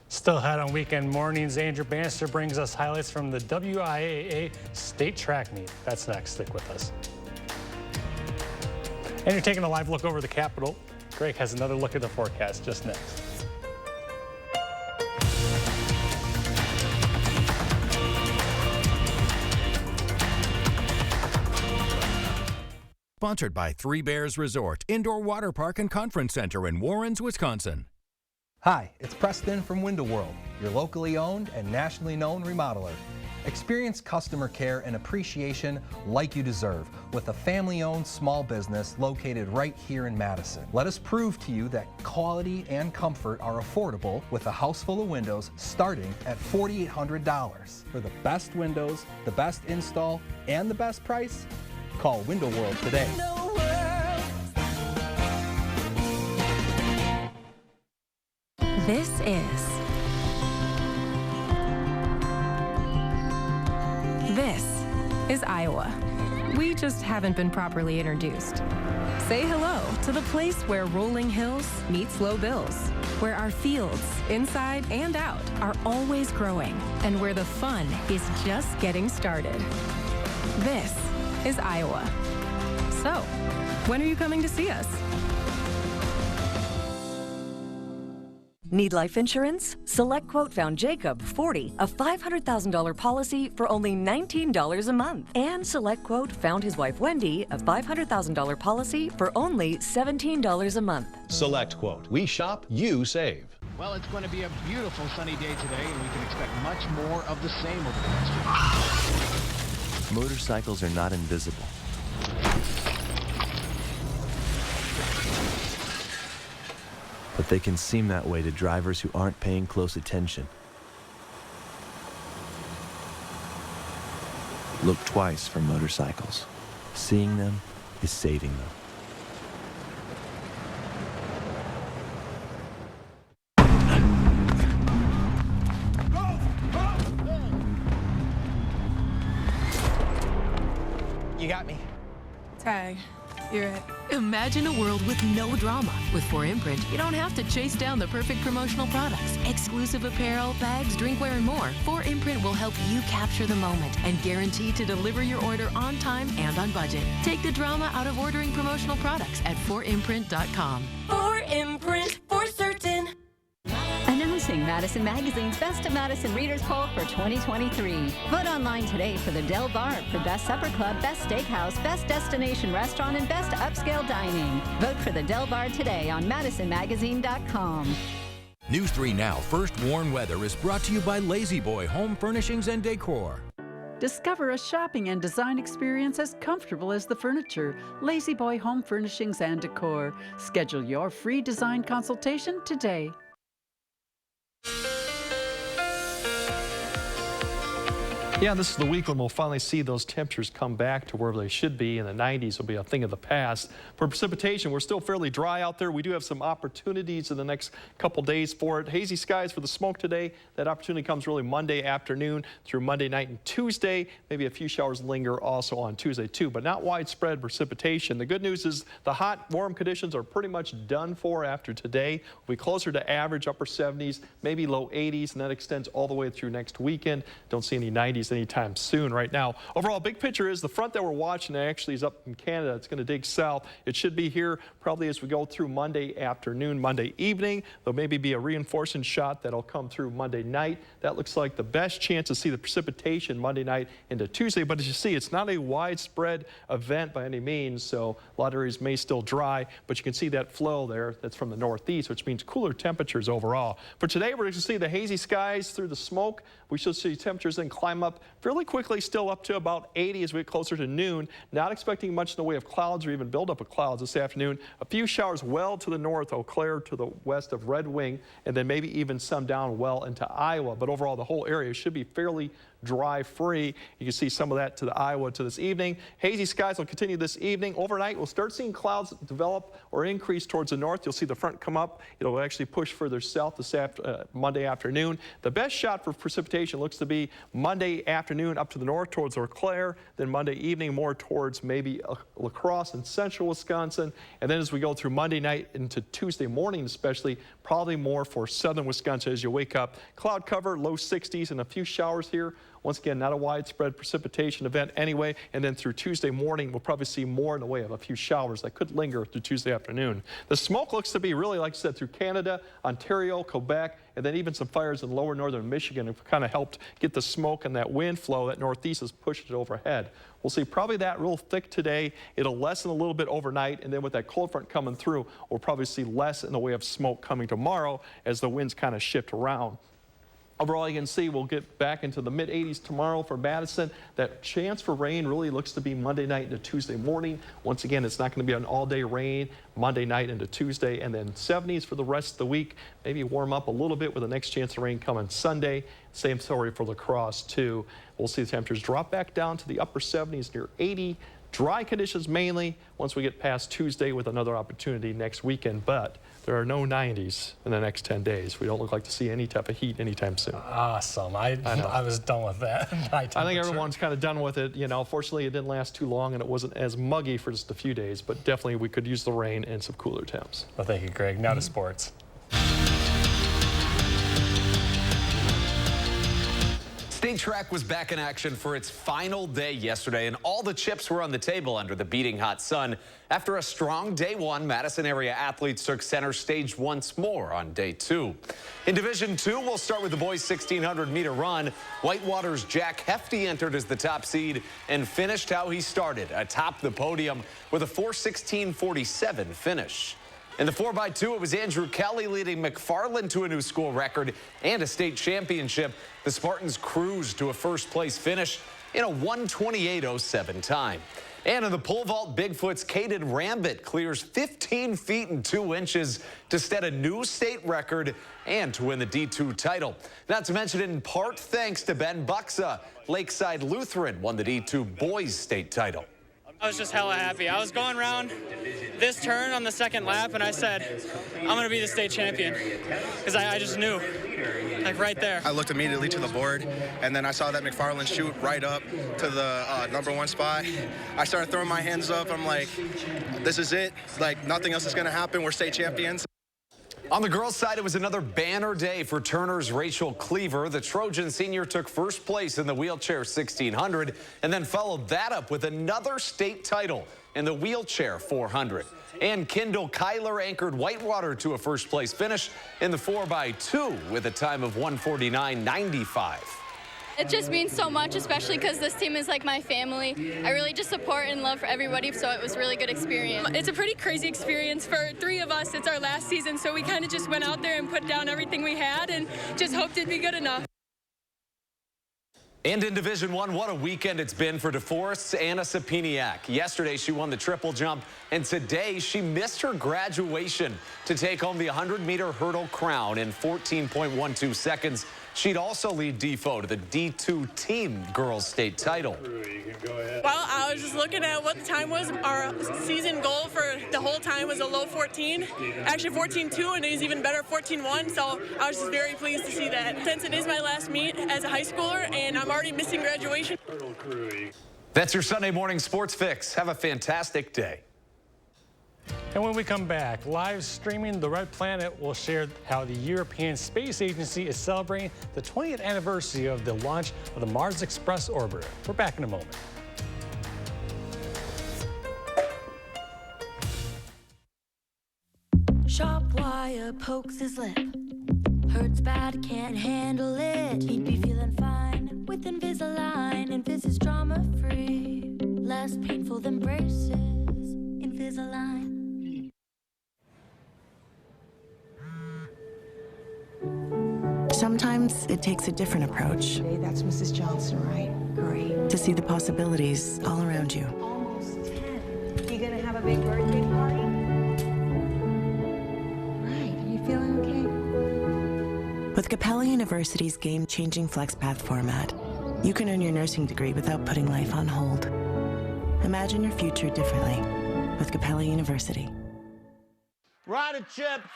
Still ahead on Weekend Mornings, Andrew Bannister brings us highlights from the WIAA State Track Meet. That's next. Stick with us. And you're taking a live look over the Capitol. Greg has another look at the forecast just next. Sponsored by Three Bears Resort, Indoor Water Park and Conference Center in Warrens, Wisconsin. Hi, it's Preston from Window World, your locally owned and nationally known remodeler. Experience customer care and appreciation like you deserve with a family-owned small business located right here in Madison. Let us prove to you that quality and comfort are affordable with a house full of windows starting at $4,800. For the best windows, the best install, and the best price, call Window World today. This is Iowa. We just haven't been properly introduced. Say hello to the place where rolling hills meets low bills, where our fields, inside and out, are always growing, and where the fun is just getting started. This is Iowa. So, when are you coming to see us? Need life insurance? SelectQuote found Jacob, 40, a $500,000 policy for only $19 a month. And SelectQuote found his wife, Wendy, a $500,000 policy for only $17 a month. SelectQuote. We shop, you save. Well, it's going to be a beautiful sunny day today, and we can expect much more of the same over the next few days. Motorcycles are not invisible. But they can seem that way to drivers who aren't paying close attention. Look twice for motorcycles. Seeing them is saving them. You got me. Tag. You're it. Imagine a world with no drama. With 4imprint, you don't have to chase down the perfect promotional products. Exclusive apparel, bags, drinkware, and more. 4imprint will help you capture the moment and guarantee to deliver your order on time and on budget. Take the drama out of ordering promotional products at 4imprint.com. 4imprint, for certain. Announcing Madison Magazine's Best of Madison Readers Poll for 2023. Vote online today for the Del Bar for Best Supper Club, Best Steakhouse, Best Destination Restaurant, and Best Upscale Dining. Vote for the Del Bar today on MadisonMagazine.com. News 3 Now First Warn Weather is brought to you by Lazy Boy Home Furnishings and Decor. Discover a shopping and design experience as comfortable as the furniture. Lazy Boy Home Furnishings and Decor. Schedule your free design consultation today. Yeah, this is the week when we'll finally see those temperatures come back to where they should be. In the 90s will be a thing of the past. For precipitation, we're still fairly dry out there. We do have some opportunities in the next couple days for it. Hazy skies for the smoke today. That opportunity comes really Monday afternoon through Monday night and Tuesday. Maybe a few showers linger also on Tuesday too, but not widespread precipitation. The good news is the hot, warm conditions are pretty much done for after today. We'll be closer to average, upper 70s, maybe low 80s, and that extends all the way through next weekend. Don't see any 90s anytime soon right now. Overall, big picture is the front that we're watching actually is up in Canada. It's going to dig south. It should be here probably as we go through Monday afternoon, Monday evening. There'll maybe be a reinforcing shot that'll come through Monday night. That looks like the best chance to see the precipitation Monday night into Tuesday. But as you see, it's not a widespread event by any means, so a lot of areas may still dry, but you can see that flow there that's from the northeast, which means cooler temperatures overall. For today, we're going to see the hazy skies through the smoke. We should see temperatures then climb up fairly quickly, still up to about 80 as we get closer to noon. Not expecting much in the way of clouds or even buildup of clouds this afternoon. A few showers well to the north, Eau Claire to the west of Red Wing, and then maybe even some down well into Iowa. But overall, the whole area should be fairly dry free. You can see some of that to the Iowa to this evening. Hazy skies will continue this evening. Overnight, we'll start seeing clouds develop or increase towards the north. You'll see the front come up. It'll actually push further south this Monday afternoon. The best shot for precipitation looks to be Monday afternoon up to the north towards Eau Claire, then Monday evening more towards maybe La Crosse and central Wisconsin. And then as we go through Monday night into Tuesday morning especially, probably more for southern Wisconsin as you wake up. Cloud cover, low 60s and a few showers here. Once again, not a widespread precipitation event anyway, and then through Tuesday morning, we'll probably see more in the way of a few showers that could linger through Tuesday afternoon. The smoke looks to be really, like I said, through Canada, Ontario, Quebec, and then even some fires in lower northern Michigan have kind of helped get the smoke and that wind flow that northeast has pushed it overhead. We'll see probably that real thick today. It'll lessen a little bit overnight, and then with that cold front coming through, we'll probably see less in the way of smoke coming tomorrow as the winds kind of shift around. Overall, you can see we'll get back into the mid-80s tomorrow for Madison. That chance for rain really looks to be Monday night into Tuesday morning. Once again, it's not going to be an all-day rain Monday night into Tuesday, and then 70s for the rest of the week. Maybe warm up a little bit with the next chance of rain coming Sunday. Same story for La Crosse, too. We'll see the temperatures drop back down to the upper 70s near 80. Dry conditions mainly once we get past Tuesday with another opportunity next weekend, but there are no 90s in the next 10 days. We don't look like to see any type of heat anytime soon. Awesome. I was done with that. I think everyone's kind of done with it. You know, fortunately, it didn't last too long, and it wasn't as muggy for just a few days, but definitely we could use the rain and some cooler temps. Well, thank you, Greg. Now to sports. State track was back in action for its final day yesterday, and all the chips were on the table under the beating hot sun. After a strong day one, Madison area athletes took center stage once more on day two. In Division II, we'll start with the boys' 1,600-meter run. Whitewater's Jack Hefty entered as the top seed and finished how he started, atop the podium with a 4:16.47 finish. In the 4x2, it was Andrew Kelly leading McFarland to a new school record and a state championship. The Spartans cruised to a first-place finish in a 1:28.07 time. And in the pole vault, Bigfoot's Caden Rambit clears 15 feet and 2 inches to set a new state record and to win the D2 title. Not to mention, in part thanks to Ben Buxa, Lakeside Lutheran won the D2 boys state title. I was just hella happy. I was going around this turn on the second lap, and I said, I'm going to be the state champion, because I just knew, like right there. I looked immediately to the board, and then I saw that McFarland shoot right up to the #1 spot. I started throwing my hands up. I'm like, this is it. Like, nothing else is going to happen. We're state champions. On the girls' side, it was another banner day for Turner's Rachel Cleaver. The Trojan senior took first place in the wheelchair 1,600 and then followed that up with another state title in the wheelchair 400. And Kendall Kyler anchored Whitewater to a first-place finish in the 4x2 with a time of 1:49.95. It just means so much, especially because this team is like my family. I really just support and love for everybody, so it was a really good experience. It's a pretty crazy experience for 3 of us. It's our last season, so we kind of just went out there and put down everything we had and just hoped it'd be good enough. And in Division I, what a weekend it's been for DeForest's Anna Sapiniak. Yesterday, she won the triple jump, and today she missed her graduation to take home the 100-meter hurdle crown in 14.12 seconds. She'd also lead DFO to the D2 team girls state title. Well, I was just looking at what the time was. Our season goal for the whole time was a low 14, actually 14.2, and it was even better 14.1, so I was just very pleased to see that. Since it is my last meet as a high schooler, and I'm already missing graduation. That's your Sunday morning sports fix. Have a fantastic day. And when we come back, live streaming The Red Planet will share how the European Space Agency is celebrating the 20th anniversary of the launch of the Mars Express orbiter. We're back in a moment. Sharp wire pokes his lip. Hurts bad, can't handle it. He'd be feeling fine with Invisalign. Invis is drama-free. Less painful than braces. Invisalign. Sometimes it takes a different approach. Hey, that's Mrs. Johnson, right? Great. To see the possibilities all around you. Almost 10. You gonna have a big birthday party? Right. Are you feeling okay? With Capella University's game-changing FlexPath format, you can earn your nursing degree without putting life on hold. Imagine your future differently with Capella University. We're out of chips.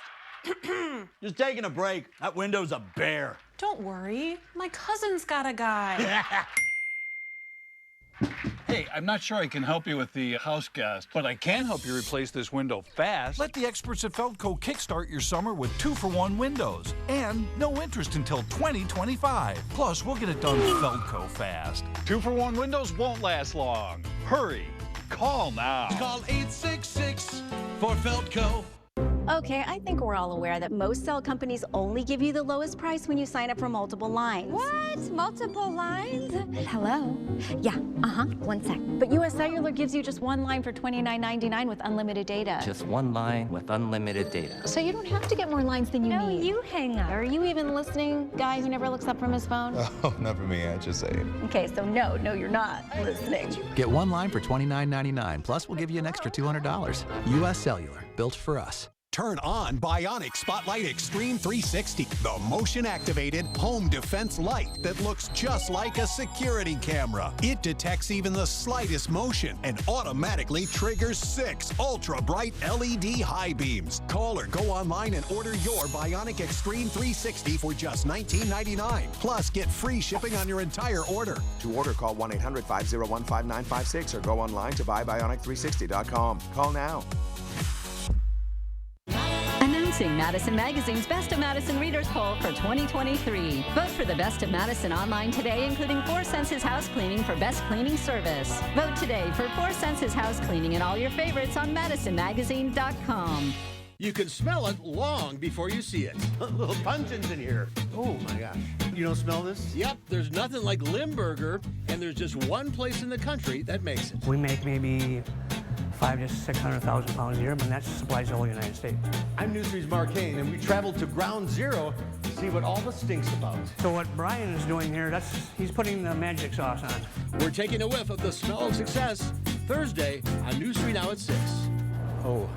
Just taking a break. That window's a bear. Don't worry. My cousin's got a guy. Hey, I'm not sure I can help you with the house gas, but I can help you replace this window fast. Let the experts at Feldco kickstart your summer with 2-for-1 windows and no interest until 2025. Plus, we'll get it done Feldco fast. 2-for-1 windows won't last long. Hurry. Call now. Call 866 for Feldco. Okay, I think we're all aware that most cell companies only give you the lowest price when you sign up for multiple lines. What? Multiple lines? Hello? Yeah, one sec. But US Cellular gives you just one line for $29.99 with unlimited data. Just one line with unlimited data. So you don't have to get more lines than you need. No, you hang up. Are you even listening, guy who never looks up from his phone? Oh, not for me, I just say it. Okay, so no, you're not listening. Get one line for $29.99, plus we'll give you an extra $200. US Cellular, built for us. Turn on Bionic Spotlight Extreme 360, the motion-activated home defense light that looks just like a security camera. It detects even the slightest motion and automatically triggers 6 ultra-bright LED high beams. Call or go online and order your Bionic Extreme 360 for just $19.99. Plus, get free shipping on your entire order. To order, call 1-800-501-5956 or go online to buybionic360.com. Call now. Announcing Madison Magazine's Best of Madison Readers Poll for 2023. Vote for the Best of Madison online today, including 4 Senses House Cleaning for Best Cleaning Service. Vote today for 4 Senses House Cleaning and all your favorites on MadisonMagazine.com. You can smell it long before you see it. A little pungent in here. Oh my gosh. You don't smell this? Yep, there's nothing like Limburger, and there's just one place in the country that makes it. We make maybe 500,000 to 600,000 pounds a year, but that supplies the whole United States. I'm News 3's Mark Kane, and we traveled to Ground Zero to see what all this stinks about. So what Brian is doing here, he's putting the magic sauce on. We're taking a whiff of the smell of success Thursday on News 3 Now at 6. Oh.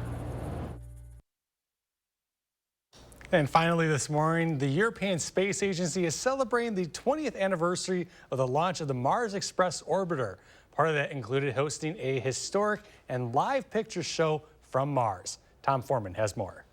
And finally this morning, the European Space Agency is celebrating the 20th anniversary of the launch of the Mars Express orbiter. Part of that included hosting a historic and live picture show from Mars. Tom Foreman has more.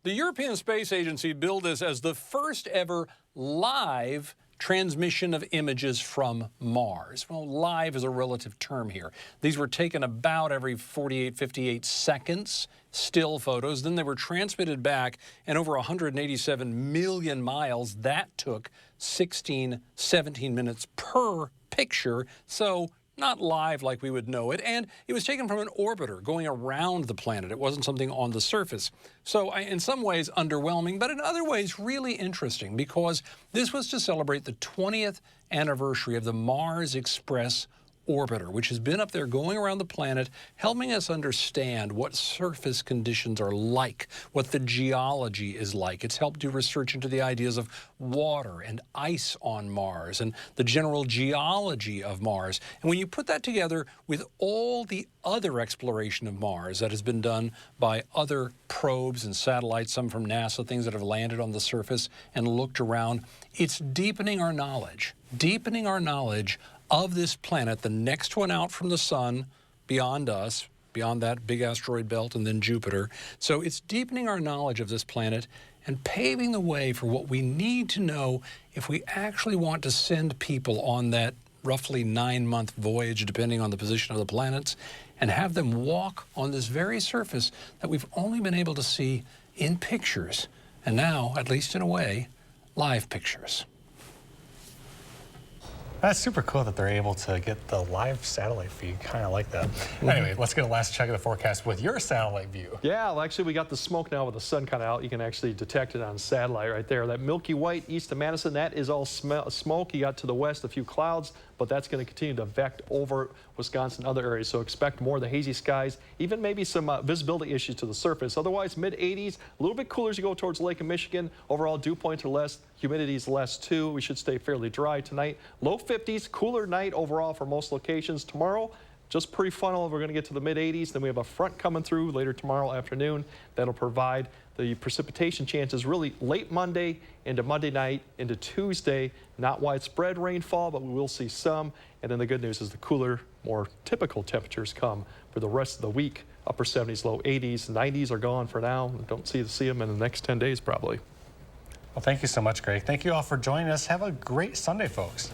The European Space Agency billed this as the first ever live transmission of images from Mars. Well, live is a relative term here. These were taken about every 48, 58 seconds, still photos. Then they were transmitted back, and over 187 million miles. That took 16, 17 minutes per picture. So not live like we would know it, and it was taken from an orbiter going around the planet. It wasn't something on the surface. So in some ways underwhelming, but in other ways really interesting, because this was to celebrate the 20th anniversary of the Mars Express orbiter, which has been up there going around the planet, helping us understand what surface conditions are like, what the geology is like. It's helped do research into the ideas of water and ice on Mars and the general geology of Mars. And when you put that together with all the other exploration of Mars that has been done by other probes and satellites, some from NASA, things that have landed on the surface and looked around, it's deepening our knowledge of this planet, the next one out from the sun, beyond us, beyond that big asteroid belt, and then Jupiter. So it's deepening our knowledge of this planet and paving the way for what we need to know if we actually want to send people on that roughly 9-month voyage, depending on the position of the planets, and have them walk on this very surface that we've only been able to see in pictures, and now, at least in a way, live pictures. That's super cool that they're able to get the live satellite feed. Kind of like that. Anyway, let's get a last check of the forecast with your satellite view. Yeah, well, actually, we got the smoke now with the sun kind of out. You can actually detect it on satellite right there. That milky white east of Madison, that is all smoke. You got to the west a few clouds, but that's going to continue to vect over Wisconsin and other areas. So expect more of the hazy skies, even maybe some visibility issues to the surface. Otherwise, mid-80s, a little bit cooler as you go towards Lake of Michigan. Overall, dew points are less, humidity is less too. We should stay fairly dry tonight. Low 50s, cooler night overall for most locations. Tomorrow, just pre-funnel, we're going to get to the mid-80s. Then we have a front coming through later tomorrow afternoon. That'll provide the precipitation chances really late Monday into Monday night into Tuesday. Not widespread rainfall, but we will see some. And then the good news is the cooler, more typical temperatures come for the rest of the week. Upper 70s, low 80s, 90s are gone for now. Don't see them in the next 10 days probably. Well, thank you so much, Greg. Thank you all for joining us. Have a great Sunday, folks.